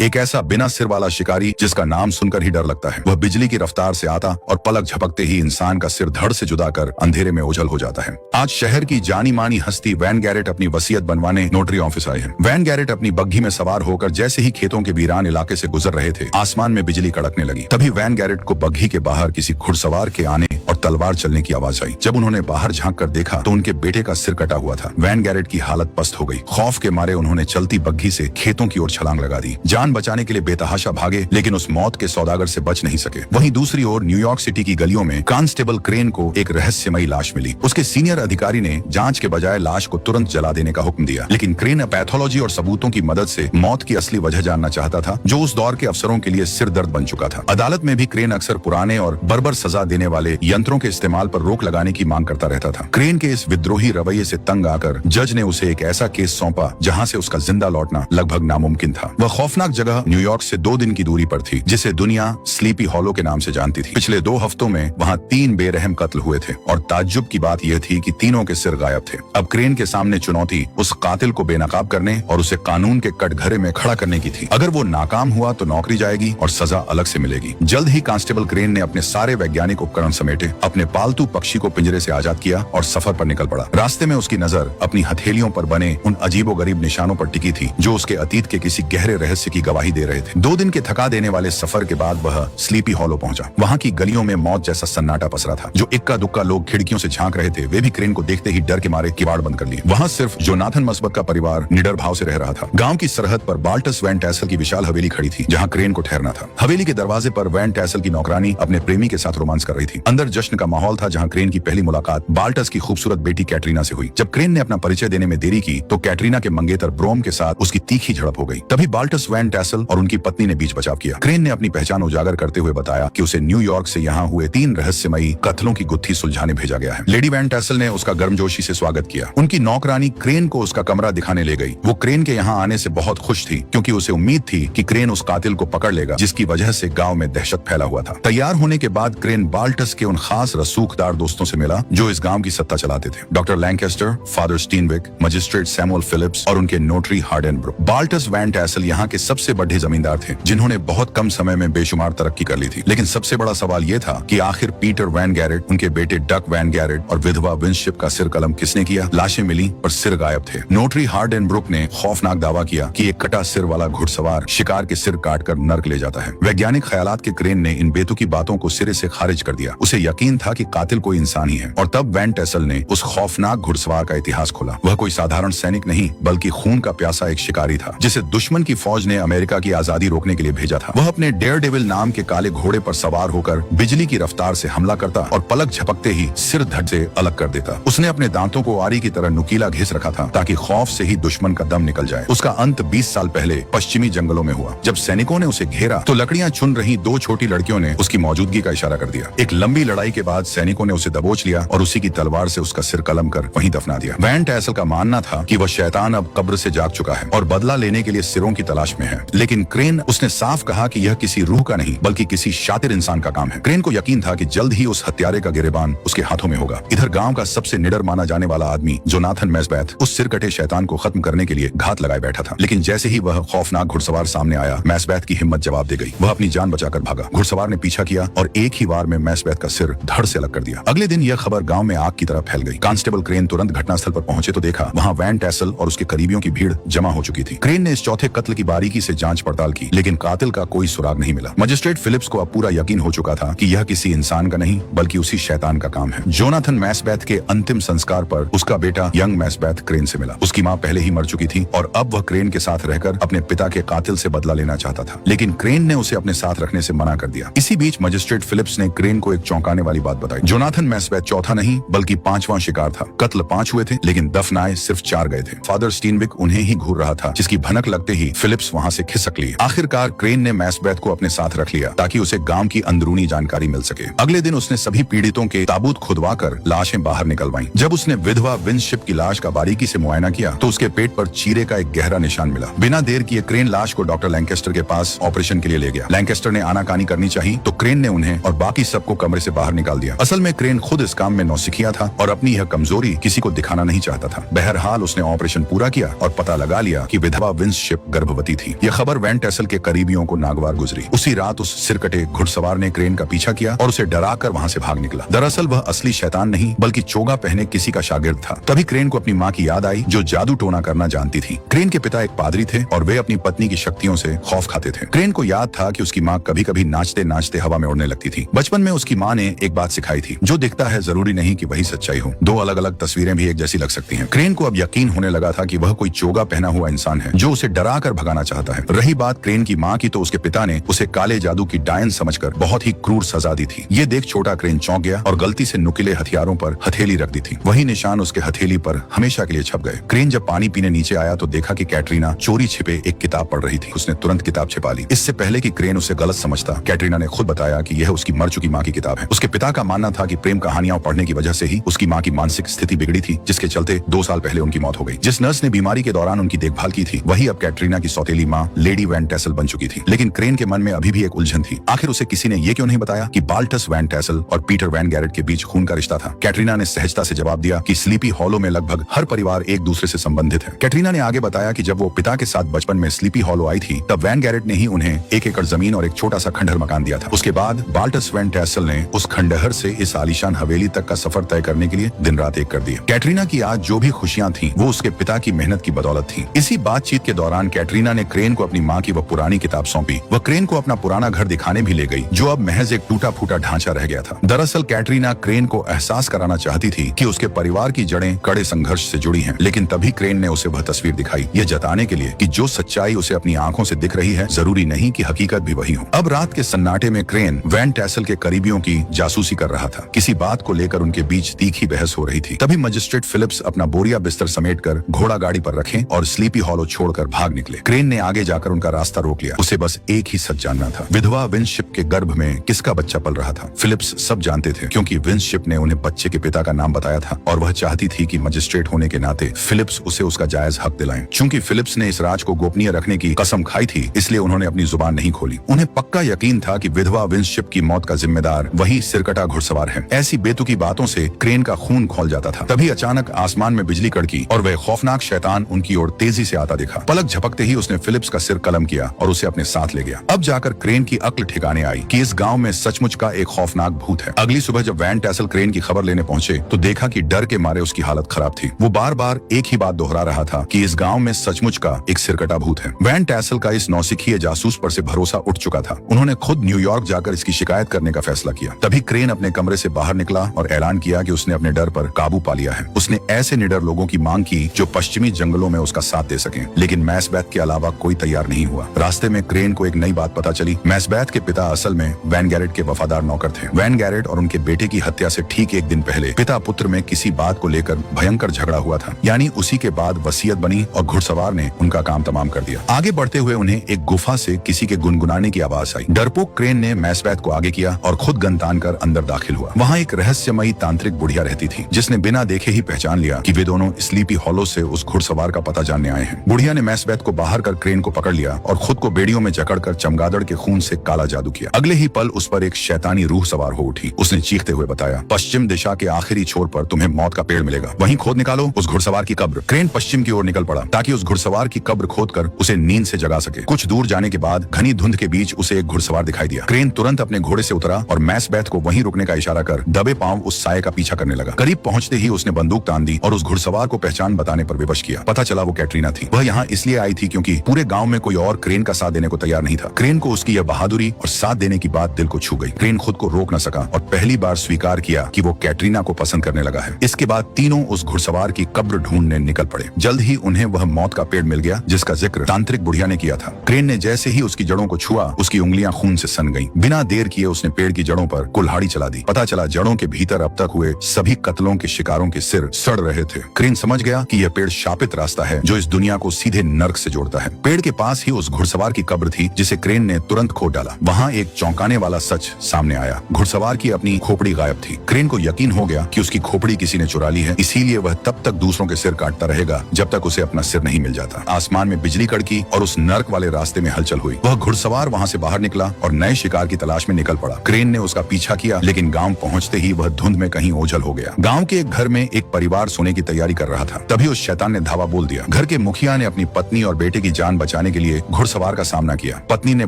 एक ऐसा बिना सिर वाला शिकारी जिसका नाम सुनकर ही डर लगता है। वह बिजली की रफ्तार से आता और पलक झपकते ही इंसान का सिर धड़ से जुदा कर अंधेरे में ओझल हो जाता है। आज शहर की जानी मानी हस्ती वैन गैरेट अपनी वसीयत बनवाने नोटरी ऑफिस आए हैं। वैन गैरेट अपनी बग्घी में सवार होकर जैसे ही खेतों के वीरान इलाके से गुजर रहे थे, आसमान में बिजली कड़कने लगी। तभी वैन गैरेट को बग्घी के बाहर किसी घुड़सवार के आने और तलवार चलने की आवाज आई। जब उन्होंने बाहर झांक कर देखा तो उनके बेटे का सिर कटा हुआ था। वैन गैरेट की हालत पस्त हो गई। खौफ के मारे उन्होंने चलती बग्घी से खेतों की ओर छलांग लगा दी। जान बचाने के लिए बेतहाशा भागे, लेकिन उस मौत के सौदागर से बच नहीं सके। वहीं दूसरी ओर न्यूयॉर्क सिटी की गलियों में कांस्टेबल क्रेन को एक रहस्यमयी लाश मिली। उसके सीनियर अधिकारी ने जांच के बजाय लाश को तुरंत जला देने का हुक्म दिया, लेकिन क्रेन पैथोलॉजी और सबूतों की मदद से मौत की असली वजह जानना चाहता था, जो उस दौर के अफसरों के लिए सिर दर्द बन चुका था। अदालत में भी क्रेन अक्सर पुराने और बर्बर सजा देने वाले यंत्रों के इस्तेमाल पर रोक लगाने की मांग करता रहता था। क्रेन के इस विद्रोही रवैये से तंग आकर जज ने उसे एक ऐसा केस सौंपा जहां से उसका जिंदा लौटना लगभग नामुमकिन था। वह खौफनाक जगह न्यूयॉर्क से 2 दिन की दूरी पर थी, जिसे दुनिया स्लीपी हॉलो के नाम से जानती थी। पिछले 2 हफ्तों में वहां 3 बेरहम कत्ल हुए थे और ताज्जुब की बात यह थी कि तीनों के सिर गायब थे। अब क्रेन के सामने चुनौती उस कातिल को बेनकाब करने और उसे कानून के कटघरे में खड़ा करने की थी। अगर वो नाकाम हुआ तो नौकरी जाएगी और सजा अलग से मिलेगी। जल्द ही कांस्टेबल क्रेन ने अपने सारे वैज्ञानिक उपकरण समेटे, अपने पालतू पक्षी को पिंजरे से आजाद किया और सफर पर निकल पड़ा। रास्ते में उसकी नजर अपनी हथेलियों पर बने उन अजीबोगरीब निशानों पर टिकी थी, जो उसके अतीत के किसी गहरे रहस्य की गवाही दे रहे थे। 2 दिन के थका देने वाले सफर के बाद वह स्लीपी हॉलो पहुंचा। वहां की गलियों में मौत जैसा सन्नाटा पसरा था। जो इक्का दुक्का लोग खिड़कियों से झांक रहे थे, वे भी क्रेन को देखते ही डर के मारे किवाड़ बंद कर लिए। वहां सिर्फ जोनाथन मस्बत का परिवार निडर भाव से रह रहा था। गांव की सरहद पर बाल्टस वैन टैसल की विशाल हवेली खड़ी थी, जहां क्रेन को ठहरना था। हवेली के दरवाजे पर वैन टैसल की नौकरानी अपने प्रेमी के साथ रोमांस कर रही थी। अंदर जश्न का माहौल था, जहां क्रेन की पहली मुलाकात बाल्टस की खूबसूरत बेटी कैटरीना से हुई। जब क्रेन ने अपना परिचय देने में देरी की तो कैटरीना के मंगेतर ब्रोम के साथ उसकी तीखी झड़प हो गई। तभी बाल्टस वैन टैसल और उनकी पत्नी ने बीच बचाव किया। क्रेन ने अपनी पहचान उजागर करते हुए बताया कि उसे न्यूयॉर्क से यहाँ हुए 3 रहस्यमयी कत्लों की गुत्थी सुलझाने भेजा गया है। लेडी वैन टैसल ने उसका गर्मजोशी से स्वागत किया। उनकी नौकरानी क्रेन को उसका कमरा दिखाने ले गई। वो क्रेन के यहाँ आने से बहुत खुश थी, क्योंकि उसे उम्मीद थी कि क्रेन उस कातिल को पकड़ लेगा, जिसकी वजह से गांव में दहशत फैला हुआ था। तैयार होने के बाद क्रेन बाल्टस के उन खास रसूखदार दोस्तों से मिला जो इस गांव की सत्ता चलाते थे। Doctor Lancaster, father Steenwyck, magistrate Samuel Phillips और उनके notary Hardenbroeck. Baltus Van Tassel यहाँ के सबसे बड़े जमींदार थे, जिन्होंने बहुत कम समय में बेशुमार तरक्की कर ली थी। लेकिन सबसे बड़ा सवाल ये था कि आखिर पीटर वैन गैरेट, उनके बेटे डक वैन गैरेट और विधवा विंसशिप का सिर कलम किसने किया? लाशें मिली पर सिर गायब थे। नोटरी हार्डेनब्रुक ने खौफनाक दावा किया कि एक कटा सिर वाला घुड़सवार शिकार के सिर काटकर नर्क ले जाता है। वैज्ञानिक ख्यालात के क्रेन ने इन बेतुकी बातों को सिरे से खारिज कर दिया। उसे यकीन था कि कातिल कोई इंसान ही है। और तब वैन टैसल ने उस खौफनाक घुड़सवार का इतिहास खोला। वह कोई साधारण सैनिक नहीं, बल्कि खून का प्यासा एक शिकारी था, जिसे दुश्मन की फौज ने अमेरिका की आजादी रोकने के लिए भेजा था। वह अपने डेयरडेविल नाम के काले घोड़े पर सवार होकर बिजली की रफ्तार से हमला करता और पलक झपकते ही सिर धड़ से अलग कर देता। उसने अपने दांतों को आरी की तरह नुकीला घिस रखा था, ताकि खौफ से ही दुश्मन का दम निकल जाए। उसका अंत 20 साल पहले पश्चिमी जंगलों में हुआ। जब सैनिकों ने उसे घेरा तो लकड़ियां चुन रही 2 छोटी लड़कियों ने उसकी मौजूदगी का इशारा कर दिया। एक लंबी लड़ाई के बाद सैनिकों ने उसे दबोच लिया और उसी की तलवार से उसका सिर कलम कर वहीं दफना दिया। वैन टैसल का मानना था कि वह शैतान अब कब्र से जाग चुका है और बदला लेने के लिए सिरों की तलाश में है। लेकिन क्रेन, उसने साफ कहा कि यह किसी रूह का नहीं, बल्कि किसी शातिर इंसान का काम है। क्रेन को यकीन था कि जल्द ही उस हत्यारे का गिरेबान उसके हाथों में होगा। इधर गांव का सबसे निडर माना जाने वाला आदमी जोनाथन मैस्बेथ उस सिर कटे शैतान को खत्म करने के लिए घात लगाए बैठा था। लेकिन जैसे ही वह खौफनाक घुड़सवार सामने आया, मैस्बेथ की हिम्मत जवाब दे गई। वह अपनी जान बचाकर भागा। घुड़सवार ने पीछा किया और एक ही वार में मैस्बेथ का सिर धड़ से अलग कर दिया। अगले दिन यह खबर गांव में आग की तरह फैल गई। कांस्टेबल क्रेन तुरंत घटनास्थल पर पहुंचे तो देखा वहां वैन टैसल और उसके करीबियों की भीड़ जमा हो चुकी थी। क्रेन ने इस चौथे कत्ल की बारीकी से जांच पड़ताल की, लेकिन कातिल का कोई सुराग नहीं मिला। मजिस्ट्रेट फिलिप्स को अब पूरा यकीन हो चुका था कि यह किसी इंसान का नहीं, बल्कि उसी शैतान का काम है। जोनाथन मैस्बेथ के अंतिम संस्कार पर उसका बेटा यंग मैस्बेथ क्रेन से मिला। उसकी मां पहले ही मर चुकी थी और अब वह क्रेन के साथ रहकर अपने पिता के कातिल से बदला लेना चाहता था। लेकिन क्रेन ने उसे अपने साथ रखने से मना कर दिया। इसी बीच मजिस्ट्रेट फिलिप्स ने क्रेन को एक चौंकाने वाली बात बताई। जोनाथन मैस्बेथ चौथा नहीं, बल्कि 5वां शिकार था। कत्ल 5 हुए थे, लेकिन दफनाए सिर्फ 4 गए थे। फादर स्टीनविक उन्हें ही घूर रहा था, जिसकी भनक लगते ही फिलिप्स वहां से खिसक लिए। आखिरकार क्रेन ने मैस्बेथ को अपने साथ रख लिया, ताकि उसे गांव की अंदरूनी जानकारी मिल सके। अगले दिन उसने सभी पीड़ितों के ताबूत खुदवा कर लाशें बाहर निकलवाई। जब उसने विधवा विंसशिप की लाश का बारीकी से मुआयना किया तो उसके पेट पर चीरे का एक गहरा निशान मिला। बिना देर किए क्रेन लाश को डॉक्टर लैंकेस्टर के पास ऑपरेशन के लिए ले गया। लैंकेस्टर ने आनाकानी करनी चाहिए तो क्रेन ने उन्हें और बाकी सबको कमरे से बाहर निकाल दिया। असल में क्रेन खुद इस काम में नौसिखिया था और अपनी यह कमजोरी किसी को दिखाना नहीं चाहता था। बहरहाल उसने ऑपरेशन पूरा किया और पता लगा लिया कि विधवा विंसशिप गर्भवती थी। यह खबर वैन टेसल के करीबियों को नागवार गुजरी। उसी रात उस सिरकटे घुड़सवार ने क्रेन का पीछा किया और उसे डराकर वहां से भाग निकला। दरअसल वह असली शैतान नहीं बल्कि चोगा पहने किसी का शागिर्द था। तभी क्रेन को अपनी माँ की याद आई जो जादू टोना करना जानती थी। क्रेन के पिता एक पादरी थे और वे अपनी पत्नी की शक्तियों से खौफ खाते थे। क्रेन को याद था कि उसकी माँ कभी कभी नाचते नाचते हवा में उड़ने लगती थी। बचपन में उसकी माँ ने एक बात सिखाई थी, जो दिखता है जरूरी नहीं कि वही सच्चाई हो। दो अलग अलग तस्वीरें भी एक जैसी लग सकती हैं। क्रेन को अब यकीन होने लगा था कि वह कोई चोगा पहना हुआ इंसान है जो उसे डरा कर भगाना चाहता है। रही बात क्रेन की माँ की, तो उसके पिता ने उसे काले जादू की डायन समझकर बहुत ही क्रूर सजा दी थी। ये देख छोटा क्रेन चौंक गया और गलती से नुकीले हथियारों पर हथेली रख दी थी। वही निशान उसके हथेली पर हमेशा के लिए छप गए। क्रेन जब पानी पीने नीचे आया तो देखा कि कैटरीना चोरी छिपे एक किताब पढ़ रही थी। उसने तुरंत किताब छिपा ली। इससे पहले कि क्रेन उसे गलत समझता, कैटरीना ने खुद बताया कि यह उसकी मर चुकी माँ की किताब है। उसके पिता का मानना था कि प्रेम कहानियां पढ़ने की वजह से ही उसकी माँ की मानसिक स्थिति बिगड़ी थी, जिसके चलते 2 साल पहले उनकी मौत हो गई। जिस नर्स ने बीमारी के दौरान उनकी देखभाल की थी, वही अब कैटरीना की सौतेली माँ लेडी वैन टेसल बन चुकी थी। लेकिन क्रेन के मन में अभी भी एक उलझन थी। आखिर उसे किसी ने ये क्यों नहीं बताया कि बाल्टस वैन टेसल और पीटर वैन गैरेट के बीच खून का रिश्ता था। कैटरीना ने सहजता से जवाब दिया कि स्लीपी हॉलो में लगभग हर परिवार एक दूसरे से संबंधित है। कैटरीना ने आगे बताया कि जब वो पिता के साथ बचपन में स्लीपी हॉलो आई थी, तब वैन गैरेट ने ही उन्हें 1 एकड़ जमीन और एक छोटा सा खंडहर मकान दिया था। उसके बाद बाल्टस वैन टेसल ने उस खंडहर से इस आलीशान हवेली तक का सफर तय करने के लिए दिन रात एक कर दिया। कैटरीना की आज जो भी खुशियां थीं, वो उसके पिता की मेहनत की बदौलत थी। इसी बातचीत के दौरान कैटरीना ने क्रेन को अपनी माँ की वह पुरानी किताब सौंपी। वह क्रेन को अपना पुराना घर दिखाने भी ले गई, जो अब महज एक टूटा फूटा ढांचा रह गया था। दरअसल कैटरीना क्रेन को एहसास कराना चाहती थी कि उसके परिवार की जड़ें कड़े संघर्ष से जुड़ी हैं, लेकिन तभी क्रेन ने उसे वह तस्वीर दिखाई, यह जताने के लिए कि जो सच्चाई उसे अपनी आंखों से दिख रही है, जरूरी नहीं कि हकीकत भी वही हो। अब रात के सन्नाटे में क्रेन वैन टेसल के करीबियों की जासूसी कर रहा था। किसी बात को लेकर उनके बीच तीखी बहस हो रही थी। तभी मजिस्ट्रेट फिलिप्स अपना बोरिया बिस्तर समेटकर घोड़ा गाड़ी पर रखे और स्लीपी हॉलो छोड़कर भाग निकले। क्रेन ने आगे जाकर उनका रास्ता रोक लिया। उसे बस एक ही सच जानना था, विधवा विंसशिप के गर्भ में किसका बच्चा पल रहा था। फिलिप्स सब जानते थे, क्योंकि विंसशिप ने उन्हें बच्चे के पिता का नाम बताया था और वह चाहती थी कि मजिस्ट्रेट होने के नाते फिलिप्स उसे उसका जायज हक दिलाएं। चूंकि फिलिप्स ने इस राज को गोपनीय रखने की कसम खाई थी, इसलिए उन्होंने अपनी जुबान नहीं खोली। उन्हें पक्का यकीन था कि विधवा विंसशिप की मौत का जिम्मेदार वही सिरकटा घुड़सवार है। ऐसी बेतुकी बातों से क्रेन का खून खौल जाता था। तभी अचानक आसमान में बिजली कड़की और वह खौफनाक शैतान उनकी ओर तेजी से आता दिखा। पलक झपकते ही उसने फिलिप्स का सिर कलम किया और उसे अपने साथ ले गया। अब जाकर क्रेन की अक्ल ठिकाने आई कि इस गांव में सचमुच का एक खौफनाक भूत है। अगली सुबह जब वैन टेसल क्रेन की खबर लेने पहुंचे तो देखा कि डर के मारे उसकी हालत खराब थी। वो बार बार एक ही बात दोहरा रहा था कि इस गांव में सचमुच का एक सिरकटा भूत है। वैन टेसल का इस नौसिखिए जासूस पर से भरोसा उठ चुका था। उन्होंने खुद न्यूयॉर्क जाकर इसकी शिकायत करने का फैसला किया। तभी क्रेन अपने कमरे से बाहर निकला और ऐलान किया कि उसने अपने डर पर काबू पा लिया है। उसने ऐसे निडर लोगों की मांग की जो पश्चिमी जंगलों में उसका साथ दे सकें, लेकिन मैसबेथ के अलावा कोई तैयार नहीं हुआ। रास्ते में क्रेन को एक नई बात पता चली। मैसबेथ के पिता असल में वैन गैरेट के वफादार नौकर थे। वैन गैरेट और उनके बेटे की हत्या से ठीक एक दिन पहले पिता पुत्र में किसी बात को लेकर भयंकर झगड़ा हुआ था। यानी उसी के बाद वसीयत बनी और घुड़सवार ने उनका काम तमाम कर दिया। आगे बढ़ते हुए उन्हें एक गुफा से किसी के गुनगुनाने की आवाज आई। डरपोक क्रेन ने मैसबेथ को आगे किया और खुद गन तान कर अंदर दाखिल हुआ। वहाँ एक रहस्यमयी तांत्रिक बुढ़िया रहती थी, जिसने बिना देखे ही पहचान लिया कि वे दोनों स्लीपी हॉलो से उस घुड़सवार का पता जानने आए हैं। बुढ़िया ने मैसबेथ को बाहर कर क्रेन को पकड़ लिया और खुद को बेड़ियों में जकड़कर चमगादड़ के खून से काला जादू किया। अगले ही पल उस पर एक शैतानी रूह सवार हो उठी। उसने चीखते हुए बताया, पश्चिम दिशा के आखिरी छोर पर तुम्हें मौत का पेड़ मिलेगा, वहीं खोद निकालो उस घुड़सवार की कब्र। क्रेन पश्चिम की ओर निकल पड़ा ताकि उस घुड़सवार की कब्र खोदकर उसे नींद से जगा सके। कुछ दूर जाने के बाद घनी धुंध के बीच उसे एक घुड़सवार दिखाई दिया। क्रेन तुरंत अपने घोड़े से उतरा और मैसबेथ को वहीं रुकने का इशारा कर दबे पांव उस साये का पीछा करने लगा। करीब पहुंचते ही उसने बंदूक तान दी और उस घुड़सवार को पहचान बताने पर विवश किया। पता चला वो कैटरीना थी। वह यहाँ इसलिए आई थी क्योंकि पूरे गांव में कोई और क्रेन का साथ देने को तैयार नहीं था। क्रेन को उसकी यह बहादुरी और साथ देने की बात दिल को छू गई। क्रेन खुद को रोक न सका और पहली बार स्वीकार किया कि वो कैटरीना को पसंद करने लगा है। इसके बाद तीनों उस घुड़सवार की कब्र ढूंढने निकल पड़े। जल्द ही उन्हें वह मौत का पेड़ मिल गया जिसका जिक्र तांत्रिक बुढ़िया ने किया था। क्रेन ने जैसे ही उसकी जड़ों को छुआ, उसकी उंगलियां खून से सन गईं। बिना देर किए उसने पेड़ की जड़ों पर कुल्हाड़ी चला दी। पता चला जड़ों के भीतर अब तक हुए सभी कत्लों के शिकारों के सिर सड़ रहे थे। क्रेन समझ गया कि यह पेड़ शापित रास्ता है जो इस दुनिया को सीधे नर्क से जोड़ता है। पेड़ के पास ही उस घुड़सवार की कब्र थी जिसे क्रेन ने तुरंत खोद डाला। वहाँ एक चौंकाने वाला सच सामने आया। घुड़सवार की अपनी खोपड़ी गायब थी। क्रेन को यकीन हो गया कि उसकी खोपड़ी किसी ने चुरा ली है, इसीलिए वह तब तक दूसरों के सिर काटता रहेगा जब तक उसे अपना सिर नहीं मिल जाता। आसमान में बिजली कड़की और उस नर्क वाले रास्ते में हलचल हुई। वह घुड़सवार वहाँ से बाहर निकला और नए शिकार की तलाश में निकल पड़ा। क्रेन ने उसका पीछा किया, लेकिन गांव पहुंचते ही वह धुंध में कहीं ओझल हो गया। गांव के एक घर में एक परिवार सोने की तैयारी कर रहा था। तभी उस शैतान ने धावा बोल दिया। घर के मुखिया ने अपनी पत्नी और बेटे की जान बचा बचाने के लिए घुड़सवार का सामना किया। पत्नी ने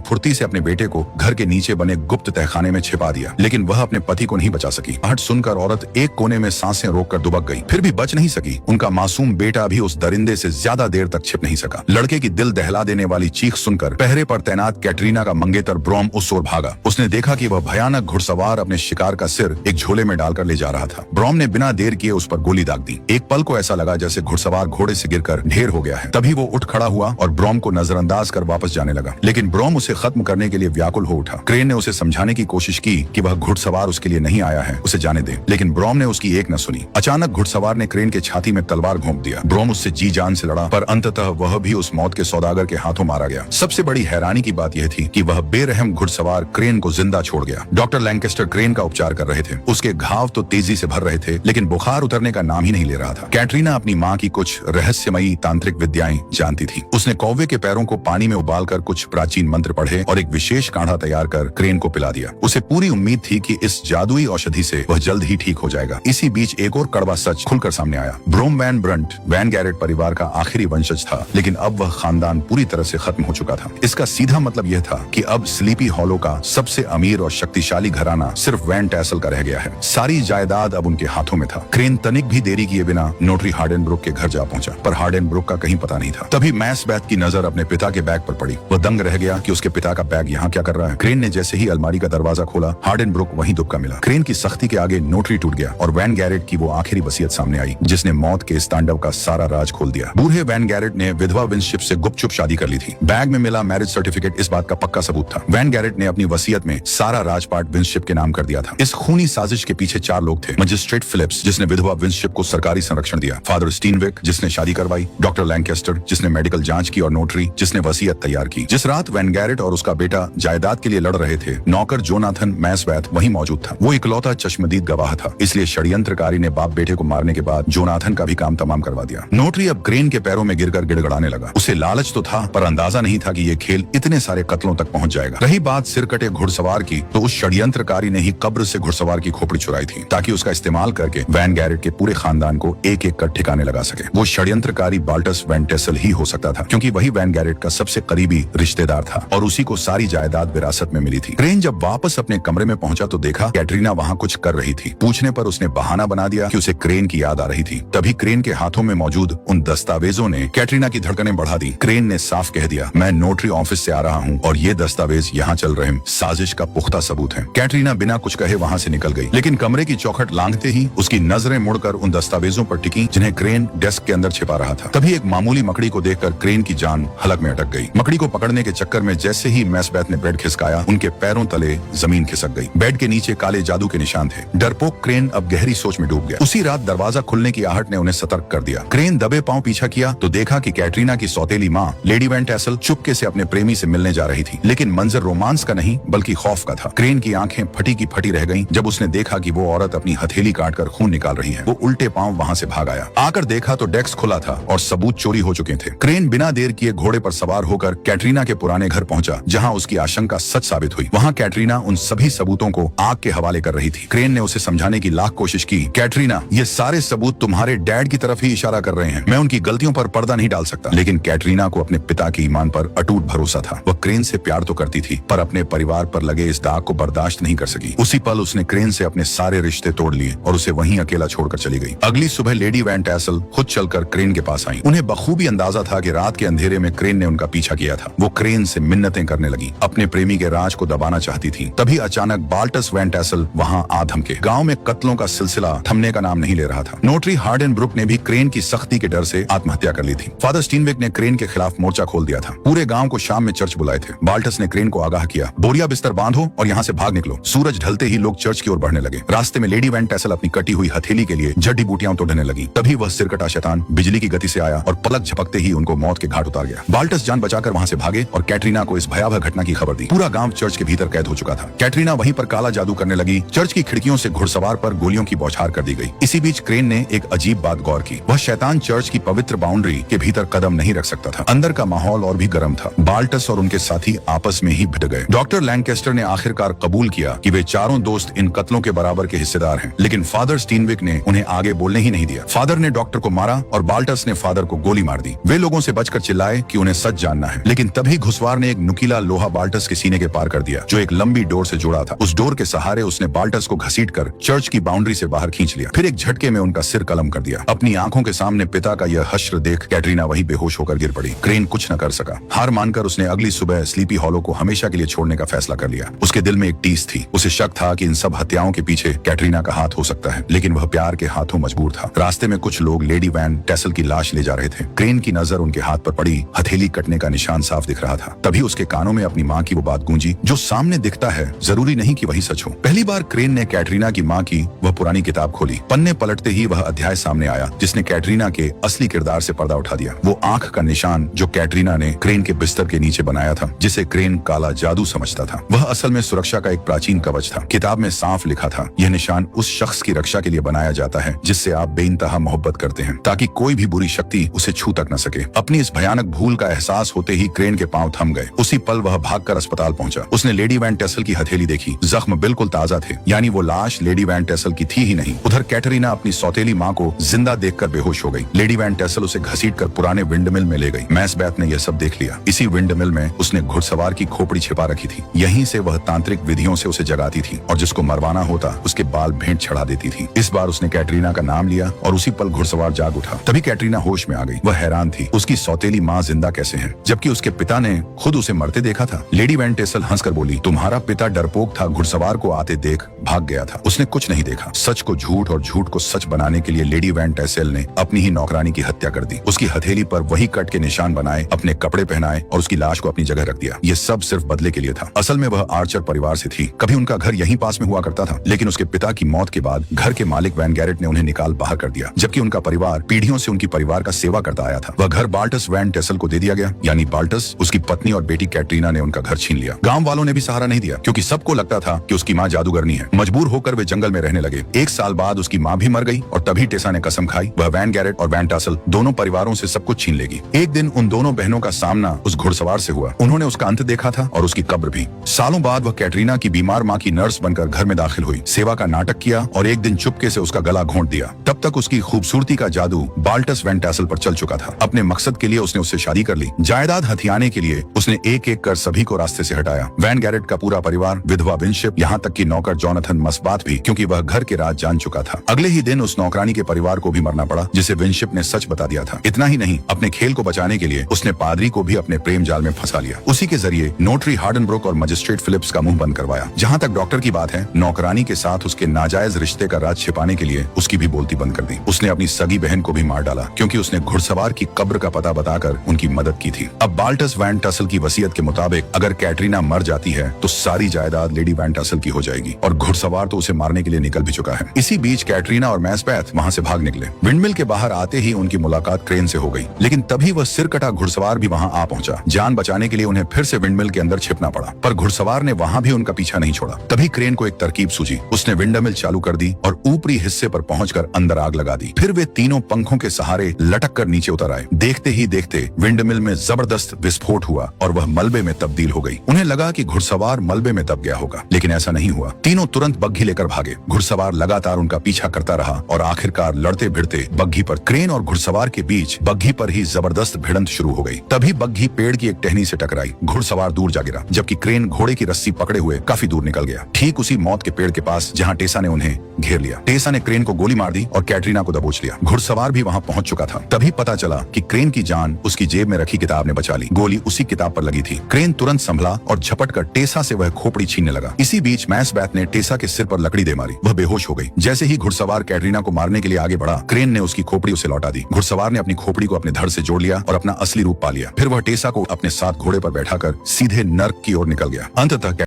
फुर्ती से अपने बेटे को घर के नीचे बने गुप्त तहखाने में छिपा दिया, लेकिन वह अपने पति को नहीं बचा सकी। आहट सुनकर औरत एक कोने में सांसें रोककर दुबक गई, फिर भी बच नहीं सकी। उनका मासूम बेटा भी उस दरिंदे से ज्यादा देर तक छिप नहीं सका। लड़के की दिल दहला देने वाली चीख सुनकर पहरे पर तैनात कैटरीना का मंगेतर ब्रॉम उस ओर भागा। उसने देखा कि वह भयानक घुड़सवार अपने शिकार का सिर एक झोले में डालकर ले जा रहा था। ब्रॉम ने बिना देर किए उस पर गोली दाग दी। एक पल को ऐसा लगा जैसे घुड़सवार घोड़े से गिरकर ढेर हो गया है। तभी वो उठ खड़ा हुआ और ब्रॉम को नजरअंदाज कर वापस जाने लगा, लेकिन ब्रॉम उसे खत्म करने के लिए व्याकुल हो उठा। क्रेन ने उसे समझाने की कोशिश की कि वह घुड़सवार उसके लिए नहीं आया है, उसे जाने दे, लेकिन ब्रॉम ने उसकी एक न सुनी। अचानक घुड़सवार ने क्रेन के छाती में तलवार घोंप दिया। ब्रॉम उससे जी जान से लड़ा, पर अंततः वह भी उस मौत के सौदागर के हाथों मारा गया। सबसे बड़ी हैरानी की बात यह थी कि वह बेरहम घुड़सवार क्रेन को जिंदा छोड़ गया। डॉक्टर लैंकेस्टर क्रेन का उपचार कर रहे थे। उसके घाव तो तेजी से भर रहे थे, लेकिन बुखार उतरने का नाम ही नहीं ले रहा था। कैटरीना अपनी माँ की कुछ रहस्यमयी तांत्रिक विद्याएं जानती थी। उसने कौवे के पैरों को पानी में उबालकर कुछ प्राचीन मंत्र पढ़े और एक विशेष काढ़ा तैयार कर क्रेन को पिला दिया। उसे पूरी उम्मीद थी कि इस जादुई औषधि से वह जल्द ही ठीक हो जाएगा। इसी बीच एक और कड़वा सच खुलकर सामने आया। ब्रोम वैन ब्रंट वैन गैरेट परिवार का आखिरी वंशज था, लेकिन अब वह खानदान पूरी तरह से खत्म हो चुका था। इसका सीधा मतलब यह था कि अब स्लीपी हॉलो का सबसे अमीर और शक्तिशाली घराना सिर्फ वैन टैसल का रह गया है। सारी जायदाद अब उनके हाथों में था। क्रेन तनिक भी देरी किए बिना नोटरी हार्डेनब्रुक के घर जा पहुंचा, पर हार्डेनब्रुक का कहीं पता नहीं था। तभी मैसबेथ की नजर अपने पिता के बैग पर पड़ी। वह दंग रह गया कि उसके पिता का बैग यहाँ क्या कर रहा है। क्रेन ने जैसे ही अलमारी का दरवाजा खोला, हार्डेनब्रुक वहीं दुबका मिला। क्रेन की सख्ती के आगे नोटरी टूट गया और वैन गैरेट की वो आखिरी वसीयत सामने आई, जिसने मौत के इस तांडव का सारा राज खोल दिया। बूढ़े वैन गैरेट ने विधवा विंसशिप से गुपचुप शादी कर ली थी। बैग में मिला मैरिज सर्टिफिकेट इस बात का पक्का सबूत था। वैन गैरेट ने अपनी वसीयत में सारा राजपाट विंसशिप के नाम कर दिया था। इस खूनी साजिश के पीछे 4 लोग थे। मजिस्ट्रेट फिलिप्स, जिसने विधवा विंसशिप को सरकारी संरक्षण दिया, फादर स्टीनविक, जिसने शादी करवाई, डॉक्टर लैंकेस्टर, जिसने मेडिकल जांच की, और नोटरी, जिसने वसीयत तैयार की। जिस रात वैन गैरेट और उसका बेटा जायदाद के लिए लड़ रहे थे, नौकर जोनाथन मैसबेथ वहीं मौजूद था। वो इकलौता चश्मदीद गवाह था, इसलिए षड्यंत्रकारी ने बाप बेटे को मारने के बाद जोनाथन का भी काम तमाम करवा दिया। नोटरी अब क्रेन के पैरों में गिरकर गिड़गड़ाने लगा। उसे लालच तो था, पर अंदाजा नहीं था कि ये खेल इतने सारे कत्लों तक पहुंच जाएगा। रही बात सिर कटे घुड़सवार की, तो उस षड्यंत्रकारी ने ही कब्र से घुड़सवार की खोपड़ी चुराई थी, ताकि उसका इस्तेमाल करके वैन गैरेट के पूरे खानदान को एक एक कर ठिकाने लगा सके। वो षड्यंत्रकारी बाल्टस वैन टेसल ही हो सकता था, क्योंकि वही वैन गैरेट का सबसे करीबी रिश्तेदार था और उसी को सारी जायदाद विरासत में मिली थी। क्रेन जब वापस अपने कमरे में पहुंचा तो देखा कैटरीना वहां कुछ कर रही थी। पूछने पर उसने बहाना बना दिया कि उसे क्रेन की याद आ रही थी। तभी क्रेन के हाथों में मौजूद उन दस्तावेजों ने कैटरीना की धड़कनें बढ़ा दी। क्रेन ने साफ कह दिया, मैं नोटरी ऑफिस से आ रहा हूँ और ये दस्तावेज यहाँ चल रहे साजिश का पुख्ता सबूत है। कैटरीना बिना कुछ कहे वहाँ से निकल गई, लेकिन कमरे की चौखट लांघते ही उसकी नजरें मुड़कर उन दस्तावेजों पर टिकी जिन्हें क्रेन डेस्क के अंदर छिपा रहा था। तभी एक मामूली मकड़ी को देखकर क्रेन की जान हलक में अटक गई। मकड़ी को पकड़ने के चक्कर में जैसे ही मैसबेथ ने बेड खिसकाया, उनके पैरों तले जमीन खिसक गई। बेड के नीचे काले जादू के निशान थे। डरपोक क्रेन अब गहरी सोच में डूब गया। उसी रात दरवाजा खुलने की आहट ने उन्हें सतर्क कर दिया। क्रेन दबे पांव पीछा किया तो देखा कि कैटरीना की सौतेली माँ लेडी वैन टैसल चुपके से अपने प्रेमी से मिलने जा रही थी, लेकिन मंजर रोमांस का नहीं बल्कि खौफ का था। क्रेन की आंखें फटी की फटी रह गईं जब उसने देखा कि वो औरत अपनी हथेली काटकर खून निकाल रही है। वो उल्टे पांव वहां से भाग आया। आकर देखा तो डेस्क खुला था और सबूत चोरी हो चुके थे। क्रेन बिना देर किए घोड़े पर सवार होकर कैटरीना के पुराने घर पहुंचा, जहां उसकी आशंका सच साबित हुई। वहां कैटरीना उन सभी सबूतों को आग के हवाले कर रही थी। क्रेन ने उसे समझाने की लाख कोशिश की, कैटरीना, ये सारे सबूत तुम्हारे डैड की तरफ ही इशारा कर रहे हैं। मैं उनकी गलतियों पर पर्दा नहीं डाल सकता। लेकिन कैटरीना को अपने पिता के ईमान पर अटूट भरोसा था। वह क्रेन से प्यार तो करती थी, पर अपने परिवार पर लगे इस दाग को बर्दाश्त नहीं कर सकी। उसी पल उसने क्रेन से अपने सारे रिश्ते तोड़ लिए और उसे वहीं अकेला छोड़कर चली गई। अगली सुबह लेडी वैन टैसल खुद चलकर क्रेन के पास आई। उन्हें बखूबी अंदाजा था कि रात के अंधेरे में क्रेन ने उनका पीछा किया था। वो क्रेन से मिन्नतें करने लगी, अपने प्रेमी के राज को दबाना चाहती थी। तभी अचानक बाल्टस वैन टैसल वहां आ धमके। गांव में कत्लों का सिलसिला थमने का नाम नहीं ले रहा था। नोटरी हार्डेनब्रुक ने भी क्रेन की सख्ती के डर से आत्महत्या कर ली थी। फादर स्टीनविक ने क्रेन के खिलाफ मोर्चा खोल दिया था। पूरे गांव को शाम में चर्च बुलाए थे। बाल्टस ने क्रेन को आगाह किया, बोरिया बिस्तर बांधो और यहाँ से भाग निकलो। सूरज ढलते ही लोग चर्च की ओर बढ़ने लगे। रास्ते में लेडी वैन टैसल अपनी कटी हुई हथेली के लिए जड़ी बूटियां तोड़ने लगी। तभी वह सिरकटा शैतान बिजली की गति से आया और पलक झपकते ही उनको मौत के घाट उतार गया। बाल्टस जान बचाकर वहां से भागे और कैटरीना को इस भयावह घटना की खबर दी। पूरा गांव चर्च के भीतर कैद हो चुका था। कैटरीना वहीं पर काला जादू करने लगी। चर्च की खिड़कियों से घुड़सवार पर गोलियों की बौछार कर दी गई। इसी बीच क्रेन ने एक अजीब बात गौर की। वह शैतान चर्च की पवित्र बाउंड्री के भीतर कदम नहीं रख सकता था। अंदर का माहौल और भी गर्म था। बाल्टस और उनके साथी आपस में ही भिड़ गए। डॉक्टर लैंकेस्टर ने आखिरकार कबूल किया कि वे चारों दोस्त इन कत्लों के बराबर के हिस्सेदार हैं, लेकिन फादर स्टीनविक ने उन्हें आगे बोलने ही नहीं दिया। फादर ने डॉक्टर को मारा और बाल्टस ने फादर को गोली मार दी। वे लोगों से बचकर चिल्लाए कि उन्हें सच जानना है। लेकिन तभी घुसवार ने एक नुकीला लोहा बाल्टस के सीने के पार कर दिया, जो एक लंबी डोर से जुड़ा था। उस डोर के सहारे उसने बाल्टस को घसीटकर चर्च की बाउंड्री से बाहर खींच लिया। फिर एक झटके में उनका सिर कलम कर दिया। अपनी आंखों के सामने पिता का यह हश्र देख कैटरीना वहीं बेहोश होकर गिर पड़ी। क्रेन कुछ न कर सका। हार मानकर उसने अगली सुबह स्लीपी हॉलो को हमेशा के लिए छोड़ने का फैसला कर लिया। उसके दिल में एक टीस थी। उसे शक था कि इन सब हत्याओं के पीछे कैटरीना का हाथ हो सकता है, लेकिन वह प्यार के हाथों मजबूर था। रास्ते में कुछ लोग लेडी वैन टेसल की लाश ले जा रहे थे। क्रेन की नजर उनके हाथ पर पड़ी। हथेली कटने का निशान साफ दिख रहा था। तभी उसके कानों में अपनी माँ की वो बात गूंजी, जो सामने दिखता है जरूरी नहीं कि वही सच हो। पहली बार क्रेन ने कैटरीना की माँ की वह पुरानी किताब खोली। पन्ने पलटते ही वह अध्याय सामने आया जिसने कैटरीना के असली किरदार से पर्दा उठा दिया। वो आंख का निशान जो कैटरीना ने क्रेन के बिस्तर के नीचे बनाया था, जिसे क्रेन काला जादू समझता था, वह असल में सुरक्षा का एक प्राचीन कवच था। किताब में साफ लिखा था, यह निशान उस शख्स की रक्षा के लिए बनाया जाता है जिससे आप बेइंतहा मोहब्बत करते हैं, ताकि कोई भी बुरी शक्ति उसे छू तक न सके। अपनी इस भयानक भूल का एहसास होते ही क्रेन के पांव थम गए। उसी पल वह भागकर अस्पताल पहुंचा। उसने लेडी वैन टेसल की हथेली देखी। जख्म बिल्कुल ताजा थे, यानी वो लाश लेडी वैन टेसल की थी ही नहीं। उधर कैटरीना अपनी सौतेली माँ को जिंदा देखकर बेहोश हो गई। लेडी वैन टेसल उसे घसीटकर पुराने विंडमिल में ले गई। मैसबैथ ने यह सब देख लिया। इसी विंडमिल में उसने घुड़सवार की खोपड़ी छिपा रखी थी। यहीं से वह तांत्रिक विधियों से उसे जगाती थी और जिसको मरवाना होता उसके बाल भेंट चढ़ा देती थी। इस बार उसने कैटरीना का नाम लिया और उसी पल घुड़सवार जाग उठा। तभी कैटरीना होश में आ गई। वह हैरान थी, उसकी सौतेली माँ जिंदा कैसे है, जबकि उसके पिता ने खुद उसे मरते देखा था। लेडी वैन टेसल हंसकर बोली, तुम्हारा पिता डरपोक था, घुड़सवार को आते देख भाग गया था। उसने कुछ नहीं देखा। सच को झूठ और झूठ को सच बनाने के लिए लेडी वैन टेसल ने अपनी ही नौकरानी की हत्या कर दी। उसकी हथेली पर वही कट के निशान बनाए, अपने कपड़े पहनाए और उसकी लाश को अपनी जगह रख दिया। ये सब सिर्फ बदले के लिए था। असल में वह आर्चर परिवार से थी। कभी उनका घर यहीं पास में हुआ करता था, लेकिन उसके पिता की मौत के बाद घर के मालिक वैन गैरेट ने उन्हें निकाल बाहर कर दिया, जबकि उनका परिवार पीढ़ियों से उनकी परिवार का सेवा करता आया था। वह घर बाल्टस वैन टेसल को दे दिया गया, यानी बाल्टस, उसकी पत्नी और बेटी कैटरीना ने उनका घर छीन लिया। गांव वालों ने भी सहारा नहीं दिया, क्योंकि सबको लगता था कि उसकी माँ जादूगरनी है। मजबूर होकर वे जंगल में रहने लगे। एक साल बाद उसकी माँ भी मर गई और तभी टेसा ने कसम खाई, वह वैन गैरेट और वैन टेसल दोनों परिवारों से सब कुछ छीन लेगी। एक दिन उन दोनों बहनों का सामना उस घुड़सवार से हुआ। उन्होंने उसका अंत देखा था और उसकी कब्र भी। सालों बाद वह कैटरीना की बीमार माँ की नर्स बनकर घर में दाखिल हुई, सेवा का नाटक किया और एक दिन चुपके से उसका गला घोंट दिया। तब तक उसकी खूबसूरती का जादू बाल्टस वैन टेसल पर चल चुका था। अपने मकसद के लिए उसने उससे शादी कर ली। जायदाद हथियाने के लिए उसने एक एक कर सभी को रास्ते से हटाया। वैन गैरेट का पूरा परिवार, विधवा विंशिप, यहाँ तक कि नौकर जॉनथन मस्बात भी, क्योंकि वह घर के राज जान चुका था। अगले ही दिन उस नौकरानी के परिवार को भी मरना पड़ा, जिसे विंशिप ने सच बता दिया था। इतना ही नहीं, अपने खेल को बचाने के लिए उसने पादरी को भी अपने प्रेम जाल में फंसा लिया। उसी के जरिए नोटरी हार्डनब्रुक और मजिस्ट्रेट फिलिप्स का मुंह बंद करवाया। जहाँ तक डॉक्टर की बात है, नौकरानी के साथ उसके नाजायज रिश्ते का राज छिपाने के लिए उसकी भी बोलती बंद कर दी। उसने अपनी सगी बहन को भी मार डाला, क्योंकि उसने घुड़सवार की कब्र का पता बताकर उनकी मदद की थी। अब बाल्टस वैन टेसल की वसीयत के मुताबिक अगर कैटरीना मर जाती है तो सारी जायदाद लेडी वैन टेसल की हो जाएगी और घुड़सवार तो उसे मारने के लिए निकल भी चुका है। इसी बीच कैटरीना और मैसबैथ वहाँ से भाग निकले। विंडमिल के बाहर आते ही उनकी मुलाकात क्रेन से हो गई, लेकिन तभी वह सिरकटा घुड़सवार भी वहाँ आ पहुंचा। जान बचाने के लिए उन्हें फिर से विंडमिल के अंदर छिपना पड़ा, पर घुड़सवार ने वहाँ भी उनका पीछा नहीं छोड़ा। तभी क्रेन को एक तरकीब सूझी। उसने विंडमिल चालू कर दी और ऊपरी हिस्से पर पहुंचकर अंदर आग लगा दी। फिर वे तीनों पंखों के सहारे लटक कर नीचे उतर आए। देखते ही देखते विंडमिल में जबरदस्त विस्फोट हुआ और वह मलबे में तब्दील हो गई। उन्हें लगा कि घुड़सवार मलबे में दब गया होगा, लेकिन ऐसा नहीं हुआ। तीनों तुरंत बग्घी लेकर भागे। घुड़सवार लगातार उनका पीछा करता रहा और आखिरकार लड़ते भिड़ते बग्घी पर। क्रेन और घुड़सवार के बीच बग्घी पर ही जबरदस्त भिड़ंत शुरू हो गई। तभी बग्घी पेड़ की एक टहनी से टकराई। घुड़सवार दूर जा गिरा, जबकि क्रेन घोड़े की रस्सी पकड़े हुए काफी दूर निकल गया, ठीक उसी मौत के पेड़ के पास जहाँ टेसा ने उन्हें घेर लिया। टेसा ने क्रेन को गोली मार दी और कैटरीना को दबोच लिया। घुड़सवार भी वहाँ पहुंच चुका था। तभी पता चला कि क्रेन की जान उसकी जेब में रखी किताब ने बचा ली। गोली उसी किताब पर लगी थी। क्रेन तुरंत संभला और झपट कर टेसा से वह खोपड़ी छीनने लगा। इसी बीच मैसबैथ ने टेसा के सिर पर लकड़ी दे मारी। वह बेहोश हो गई। जैसे ही घुड़सवार कैटरीना को मारने के लिए आगे बढ़ा, क्रेन ने उसकी खोपड़ी उसे लौटा दी। घुड़सवार ने अपनी खोपड़ी को अपने धड़ से जोड़ लिया और अपना असली रूप पा लिया। फिर वह टेसा को अपने साथ घोड़े पर बैठाकर सीधे नर्क की ओर निकल गया। अंततः